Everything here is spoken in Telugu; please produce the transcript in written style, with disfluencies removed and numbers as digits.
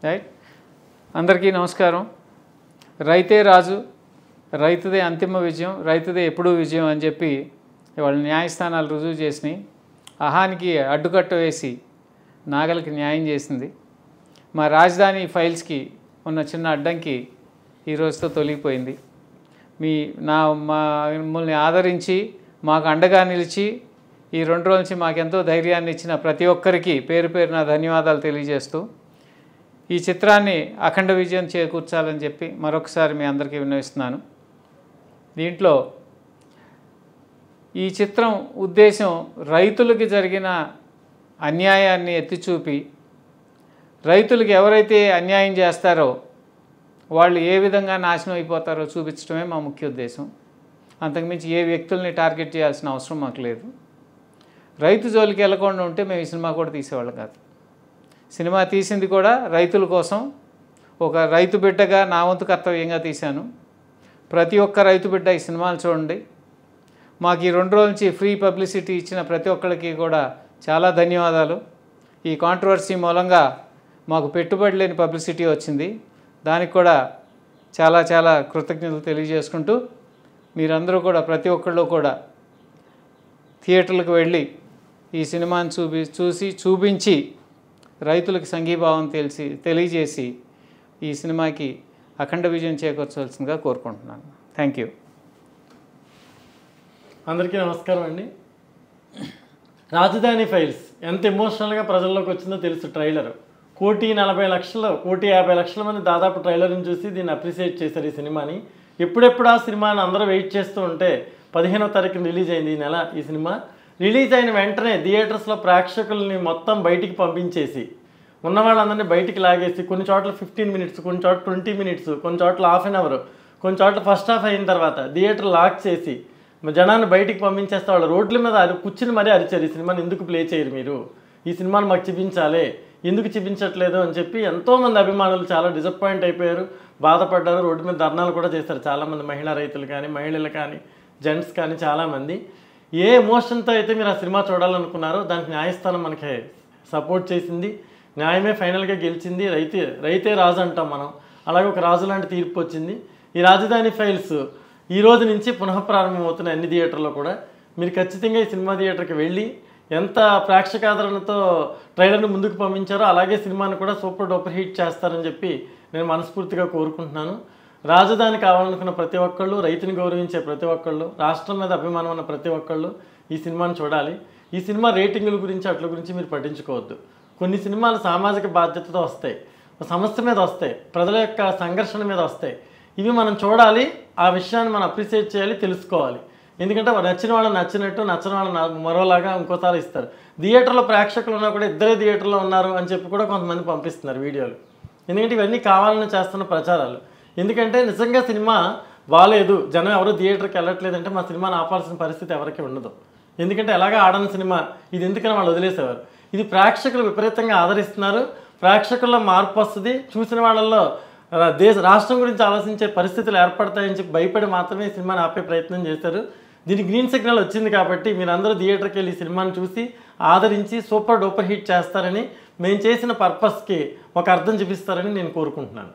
రైట్. అందరికీ నమస్కారం. రైతే రాజు, రైతుదే అంతిమ విజయం, రైతుదే ఎప్పుడూ విజయం అని చెప్పి వాళ్ళ న్యాయస్థానాలు రుజువు చేసినాయి. అహానికి అడ్డుకట్ట వేసి నాగలికి న్యాయం చేసింది. మా రాజధాని ఫైల్స్కి ఉన్న చిన్న అడ్డంకి ఈ రోజుతో తొలగిపోయింది. మమ్మల్ని ఆదరించి మాకు అండగా నిలిచి ఈ 2 రోజుల నుంచి మాకెంతో ధైర్యాన్ని ఇచ్చిన ప్రతి ఒక్కరికి పేరు పేరున ధన్యవాదాలు తెలియజేస్తూ ఈ చిత్రాన్ని అఖండ విజయం చేకూర్చాలని చెప్పి మరొకసారి మీ అందరికీ విన్నవిస్తున్నాను. దీంట్లో ఈ చిత్రం ఉద్దేశం రైతులకి జరిగిన అన్యాయాన్ని ఎత్తిచూపి రైతులకు ఎవరైతే అన్యాయం చేస్తారో వాళ్ళు ఏ విధంగా నాశనం అయిపోతారో చూపించడమే మా ముఖ్య ఉద్దేశం. అంతకుమించి ఏ వ్యక్తుల్ని టార్గెట్ చేయాల్సిన అవసరం మాకు లేదు. రైతు జోలికి వెళ్ళకుండా ఉంటే మేము ఈ సినిమా కూడా తీసేవాళ్ళం కాదు. సినిమా తీసింది కూడా రైతుల కోసం, ఒక రైతు బిడ్డగా నా వంతు కర్తవ్యంగా తీశాను. ప్రతి ఒక్క రైతు బిడ్డ ఈ సినిమాలు చూడండి. మాకు ఈ 2 రోజుల నుంచి ఫ్రీ పబ్లిసిటీ ఇచ్చిన ప్రతి ఒక్కరికి కూడా చాలా ధన్యవాదాలు. ఈ కాంట్రవర్సీ మూలంగా మాకు పెట్టుబడి లేని పబ్లిసిటీ వచ్చింది. దానికి కూడా చాలా చాలా కృతజ్ఞతలు తెలియజేసుకుంటూ మీరందరూ కూడా ప్రతి ఒక్కళ్ళు కూడా థియేటర్లకు వెళ్ళి ఈ సినిమాని చూపించి రైతులకు సంఘీభావం తెలియజేసి ఈ సినిమాకి అఖండ విజయం చేకూర్చవలసిందిగా కోరుకుంటున్నాను. Thank you. అందరికీ నమస్కారం అండి. రాజధాని ఫైల్స్ ఎంత ఎమోషనల్గా ప్రజల్లోకి వచ్చిందో తెలుసు. ట్రైలర్ 1,40,00,000 మంది దాదాపు ట్రైలర్ని చూసి దీన్ని అప్రిషియేట్ చేశారు ఈ సినిమాని. ఎప్పుడెప్పుడు ఆ సినిమాని అందరూ వెయిట్ చేస్తూ ఉంటే 15వ తారీఖున రిలీజ్ అయింది ఈ నెల. ఈ సినిమా రిలీజ్ అయిన వెంటనే థియేటర్స్లో ప్రేక్షకుల్ని మొత్తం బయటికి పంపించేసి ఉన్న వాళ్ళందరినీ బయటికి లాగేసి కొన్ని చోట్ల 15 మినిట్స్, కొన్ని చోట్ల 20 మినిట్స్, కొన్ని చోట్ల హాఫ్ అన్ అవర్, కొన్ని చోట్ల ఫస్ట్ హాఫ్ అయిన తర్వాత థియేటర్ లాక్ చేసి జనాన్ని బయటికి పంపించేస్తే వాళ్ళు రోడ్ల మీద కూర్చుని మరీ అరిచారు, ఈ సినిమాని ఎందుకు ప్లే చేయరు మీరు, ఈ సినిమాని మాకు చూపించాలి, ఎందుకు చూపించట్లేదు అని చెప్పి ఎంతోమంది అభిమానులు చాలా డిసప్పాయింట్ అయిపోయారు, బాధపడ్డారు. రోడ్డు మీద ధర్నాలు కూడా చేశారు చాలామంది మహిళా రైతులు కానీ, మహిళలు కానీ, జెంట్స్ కానీ చాలామంది. ఏ ఎమోషన్తో అయితే మీరు ఆ సినిమా చూడాలనుకున్నారో దానికి న్యాయస్థానం మనకి సపోర్ట్ చేసింది. న్యాయమే ఫైనల్గా గెలిచింది. రైతే రాజు అంటాం మనం, అలాగే ఒక రాజు లాంటి తీర్పు వచ్చింది. ఈ రాజధాని ఫైల్స్ ఈ రోజు నుంచి పునఃప్రారంభమవుతున్న అన్ని థియేటర్లో కూడా మీరు ఖచ్చితంగా ఈ సినిమా థియేటర్కి వెళ్ళి ఎంత ప్రేక్షకాదరణతో ట్రైలర్ని ముందుకు పంపించారో అలాగే సినిమాని కూడా సూపర్ డూపర్ హిట్ చేస్తారని చెప్పి నేను మనస్ఫూర్తిగా కోరుకుంటున్నాను. రాజధాని కావాలనుకున్న ప్రతి ఒక్కళ్ళు, రైతుని గౌరవించే ప్రతి ఒక్కళ్ళు, రాష్ట్రం మీద అభిమానం ఉన్న ప్రతి ఒక్కళ్ళు ఈ సినిమాని చూడాలి. ఈ సినిమా రేటింగుల గురించి అట్ల గురించి మీరు పట్టించుకోవద్దు. కొన్ని సినిమాలు సామాజిక బాధ్యతతో వస్తాయి, సమస్య మీద వస్తాయి, ప్రజల యొక్క సంఘర్షణ మీద వస్తాయి. ఇవి మనం చూడాలి, ఆ విషయాన్ని మనం అప్రిషియేట్ చేయాలి, తెలుసుకోవాలి. ఎందుకంటే నచ్చిన వాళ్ళు నచ్చినట్టు, నచ్చిన వాళ్ళు మరోలాగా ఇంకోసారి ఇస్తారు. థియేటర్లో ప్రేక్షకులు ఉన్నా కూడా ఇద్దరే థియేటర్లో ఉన్నారు అని చెప్పి కూడా కొంతమంది పంపిస్తున్నారు వీడియోలు. ఎందుకంటే ఇవన్నీ కావాలని చేస్తున్న ప్రచారాలు. ఎందుకంటే నిజంగా సినిమా బాగాలేదు, జనం ఎవరు థియేటర్కి వెళ్ళట్లేదంటే మా సినిమాని ఆపాల్సిన పరిస్థితి ఎవరికి ఉండదు. ఎందుకంటే ఎలాగా ఆడని సినిమా ఇది, ఎందుకని వాళ్ళు వదిలేసేవారు. ఇది ప్రేక్షకులు విపరీతంగా ఆదరిస్తున్నారు, ప్రేక్షకుల్లో మార్పు వస్తుంది, చూసిన వాళ్ళల్లో రాష్ట్రం గురించి ఆలోచించే పరిస్థితులు ఏర్పడతాయని చెప్పి భయపడి మాత్రమే ఈ సినిమాని ఆపే ప్రయత్నం చేశారు. దీనికి గ్రీన్ సిగ్నల్ వచ్చింది కాబట్టి మీరందరూ థియేటర్కి వెళ్ళి ఈ సినిమాని చూసి ఆదరించి సూపర్ డూపర్ హిట్ చేస్తారని, మేము చేసిన పర్పస్కి ఒక అర్థం చూపిస్తారని నేను కోరుకుంటున్నాను.